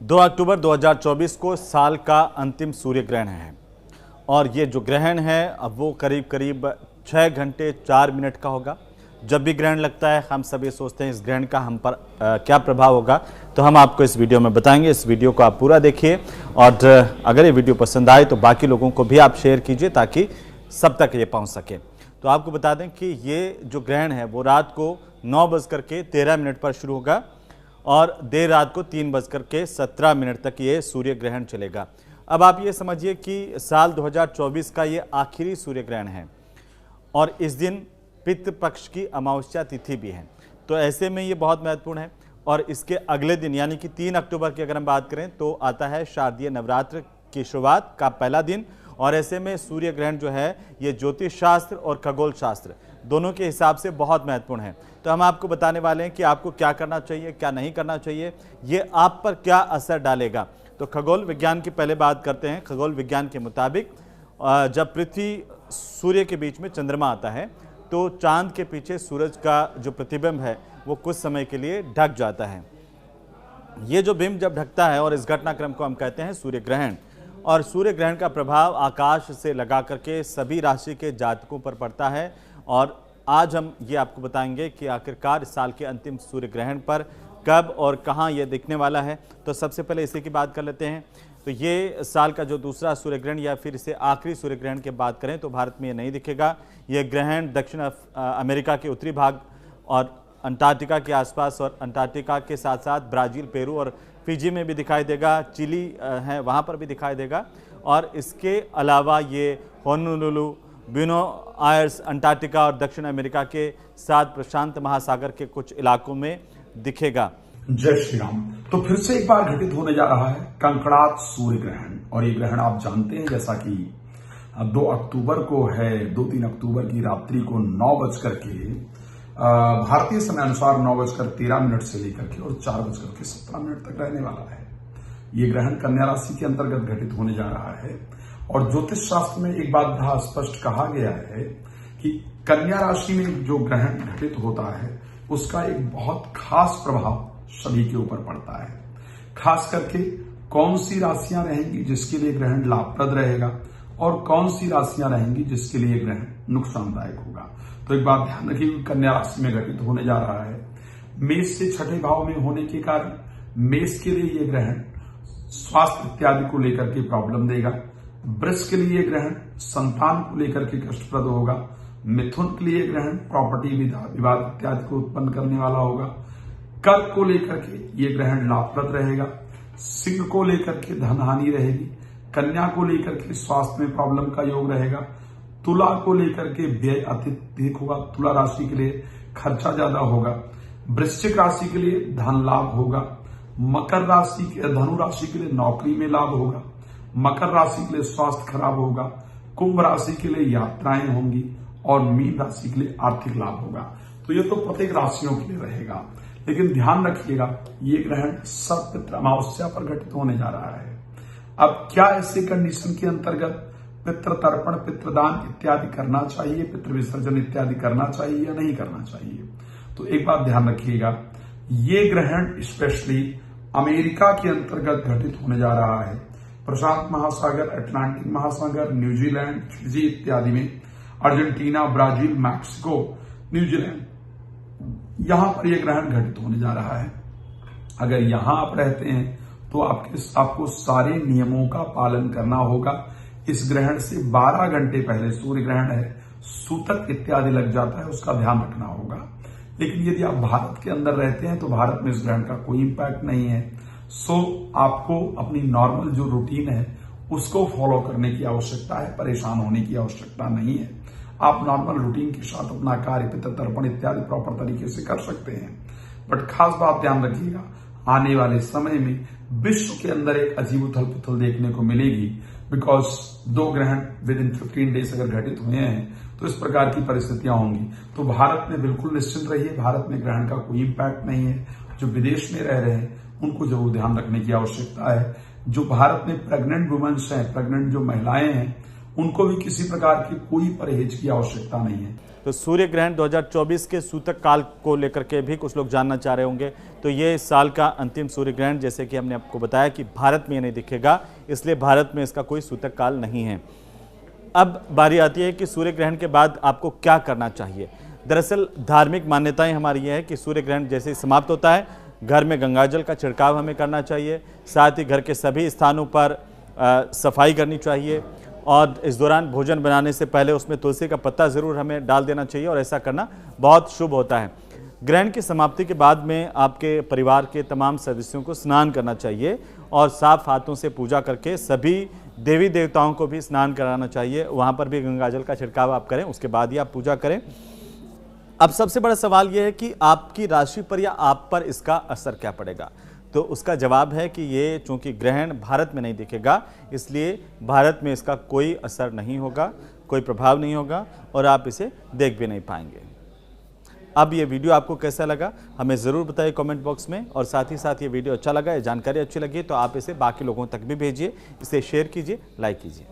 2 अक्टूबर 2024 को साल का अंतिम सूर्य ग्रहण है और ये जो ग्रहण है अब वो करीब करीब 6 घंटे 4 मिनट का होगा। जब भी ग्रहण लगता है हम सब ये सोचते हैं इस ग्रहण का हम पर क्या प्रभाव होगा, तो हम आपको इस वीडियो में बताएंगे। इस वीडियो को आप पूरा देखिए और अगर ये वीडियो पसंद आए तो बाकी लोगों को भी आप शेयर कीजिए ताकि सब तक ये पहुंच सके। तो आपको बता दें कि ये जो ग्रहण है वो रात को 9:13 पर शुरू होगा और देर रात को 3:17 तक ये सूर्य ग्रहण चलेगा। अब आप ये समझिए कि साल 2024 का ये आखिरी सूर्य ग्रहण है और इस दिन पितृ पक्ष की अमावस्या तिथि भी है, तो ऐसे में ये बहुत महत्वपूर्ण है। और इसके अगले दिन यानी कि 3 अक्टूबर की अगर हम बात करें तो आता है शारदीय नवरात्र की शुरुआत का पहला दिन। और ऐसे में सूर्य ग्रहण जो है ये ज्योतिष शास्त्र और खगोल शास्त्र दोनों के हिसाब से बहुत महत्वपूर्ण है। तो हम आपको बताने वाले हैं कि आपको क्या करना चाहिए, क्या नहीं करना चाहिए, ये आप पर क्या असर डालेगा। तो खगोल विज्ञान की पहले बात करते हैं। खगोल विज्ञान के मुताबिक जब पृथ्वी सूर्य के बीच में चंद्रमा आता है तो चांद के पीछे सूरज का जो प्रतिबिंब है वो कुछ समय के लिए ढक जाता है। ये जो बिंब जब ढकता है और इस घटनाक्रम को हम कहते हैं सूर्य ग्रहण। और सूर्य ग्रहण का प्रभाव आकाश से लगा करके सभी राशि के जातकों पर पड़ता है। और आज हम ये आपको बताएंगे कि आखिरकार इस साल के अंतिम सूर्य ग्रहण पर कब और कहाँ ये दिखने वाला है। तो सबसे पहले इसी की बात कर लेते हैं। तो ये साल का जो दूसरा सूर्य ग्रहण या फिर इसे आखिरी सूर्य ग्रहण की बात करें तो भारत में ये नहीं दिखेगा। ये ग्रहण दक्षिण अमेरिका के उत्तरी भाग और अंटार्कटिका के आसपास और अंटार्कटिका के साथ साथ ब्राज़ील, पेरू और फिजी में भी दिखाई देगा। चिली है वहाँ पर भी दिखाई देगा। और इसके अलावा ये होनोलुलु, ब्यूनोस आयर्स, अंटार्कटिका और दक्षिण अमेरिका के साथ प्रशांत महासागर के कुछ इलाकों में दिखेगा। जय श्री राम। तो फिर से एक बार घटित होने जा रहा है कंकड़ात सूर्य ग्रहण। और ये ग्रहण आप जानते हैं जैसा कि 2 अक्टूबर को है, 2-3 अक्टूबर की रात्रि को 9 बजकर के भारतीय समय अनुसार 9:13 से लेकर के और 4:17 तक रहने वाला है। ये ग्रहण कन्या राशि के अंतर्गत घटित होने जा रहा है। और ज्योतिष शास्त्र में एक बात बड़ा स्पष्ट कहा गया है कि कन्या राशि में जो ग्रहण घटित होता है उसका एक बहुत खास प्रभाव सभी के ऊपर पड़ता है। खास करके कौन सी राशियां रहेंगी जिसके लिए ग्रहण लाभप्रद रहेगा और कौन सी राशियां रहेंगी जिसके लिए ग्रहण नुकसानदायक होगा। तो एक बात ध्यान रखिए, कन्या राशि में घटित होने जा रहा है। मेष से छठे भाव में होने के कारण मेष के लिए यह ग्रहण स्वास्थ्य इत्यादि को लेकर के प्रॉब्लम देगा। वृष के लिए ग्रहण संतान को लेकर के कष्टप्रद होगा। मिथुन के लिए ग्रहण प्रॉपर्टी विवाद इत्यादि को उत्पन्न करने वाला होगा। कर्क को लेकर के ये ग्रहण लाभप्रद रहेगा। सिंह को लेकर के धन हानि रहेगी। कन्या को लेकर के स्वास्थ्य में प्रॉब्लम का योग रहेगा। तुला को लेकर के व्यय अत्यधिक होगा, तुला राशि के लिए खर्चा ज्यादा होगा। वृश्चिक राशि के लिए धन लाभ होगा। मकर राशि के धनु राशि के लिए नौकरी में लाभ होगा। मकर राशि के लिए स्वास्थ्य खराब होगा। कुंभ राशि के लिए यात्राएं होंगी और मीन राशि के लिए आर्थिक लाभ होगा। तो ये तो प्रत्येक राशियों के लिए रहेगा, लेकिन ध्यान रखिएगा ये ग्रहण सर्वपितृ अमावस्या पर घटित होने जा रहा है। अब क्या ऐसे कंडीशन के अंतर्गत पितृ तर्पण, पितृदान इत्यादि करना चाहिए, पितृ विसर्जन इत्यादि करना चाहिए या नहीं करना चाहिए? तो एक बात ध्यान रखिएगा, ये ग्रहण स्पेशली अमेरिका के अंतर्गत घटित होने जा रहा है। प्रशांत महासागर, अटलांटिक महासागर, न्यूजीलैंड, फिजी इत्यादि में, अर्जेंटीना, ब्राजील, मैक्सिको, न्यूजीलैंड, यहां पर यह ग्रहण घटित होने जा रहा है। अगर यहां आप रहते हैं तो आपको सारे नियमों का पालन करना होगा। इस ग्रहण से 12 घंटे पहले सूर्य ग्रहण है, सूतक इत्यादि लग जाता है, उसका ध्यान रखना होगा। लेकिन यदि आप भारत के अंदर रहते हैं तो भारत में इस ग्रहण का कोई इंपैक्ट नहीं है। सो आपको अपनी नॉर्मल जो रूटीन है उसको फॉलो करने की आवश्यकता है, परेशान होने की आवश्यकता नहीं है। आप नॉर्मल रूटीन के साथ अपना कार्य, पितृ तर्पण इत्यादि प्रॉपर तरीके से कर सकते हैं। बट खास बात ध्यान रखिएगा, आने वाले समय में विश्व के अंदर एक अजीब उथल पुथल देखने को मिलेगी। बिकॉज 2 ग्रहण विद इन 15 डेज अगर घटित हुए हैं तो इस प्रकार की परिस्थितियां होंगी। तो भारत में बिल्कुल निश्चिंत रहिए, भारत में ग्रहण का कोई इंपैक्ट नहीं है। जो विदेश में रह रहे हैं उनको जरूर ध्यान रखने की आवश्यकता है। जो भारत में प्रेग्नेंट वुमेन्स हैं, प्रेग्नेंट जो महिलाएं हैं, उनको भी किसी प्रकार की कोई परहेज की आवश्यकता नहीं है। तो सूर्य ग्रहण 2024 के सूतक काल को लेकर के भी कुछ लोग जानना चाह रहे होंगे। तो ये इस साल का अंतिम सूर्य ग्रहण, जैसे कि हमने आपको बताया कि भारत में ये नहीं दिखेगा, इसलिए भारत में इसका कोई सूतक काल नहीं है। अब बारी आती है कि सूर्य ग्रहण के बाद आपको क्या करना चाहिए। दरअसल धार्मिक मान्यताएं हमारी ये है कि सूर्य ग्रहण जैसे ही समाप्त होता है, घर में गंगाजल का छिड़काव हमें करना चाहिए, साथ ही घर के सभी स्थानों पर सफाई करनी चाहिए और इस दौरान भोजन बनाने से पहले उसमें तुलसी का पत्ता ज़रूर हमें डाल देना चाहिए और ऐसा करना बहुत शुभ होता है। ग्रहण की समाप्ति के बाद में आपके परिवार के तमाम सदस्यों को स्नान करना चाहिए और साफ हाथों से पूजा करके सभी देवी देवताओं को भी स्नान कराना चाहिए। वहाँ पर भी गंगाजल का छिड़काव आप करें, उसके बाद ही आप पूजा करें। अब सबसे बड़ा सवाल यह है कि आपकी राशि पर या आप पर इसका असर क्या पड़ेगा। तो उसका जवाब है कि ये चूंकि ग्रहण भारत में नहीं दिखेगा, इसलिए भारत में इसका कोई असर नहीं होगा, कोई प्रभाव नहीं होगा और आप इसे देख भी नहीं पाएंगे। अब ये वीडियो आपको कैसा लगा हमें ज़रूर बताइए कमेंट बॉक्स में, और साथ ही साथ ये वीडियो अच्छा लगा, ये जानकारी अच्छी लगी तो आप इसे बाकी लोगों तक भी भेजिए, इसे शेयर कीजिए, लाइक कीजिए।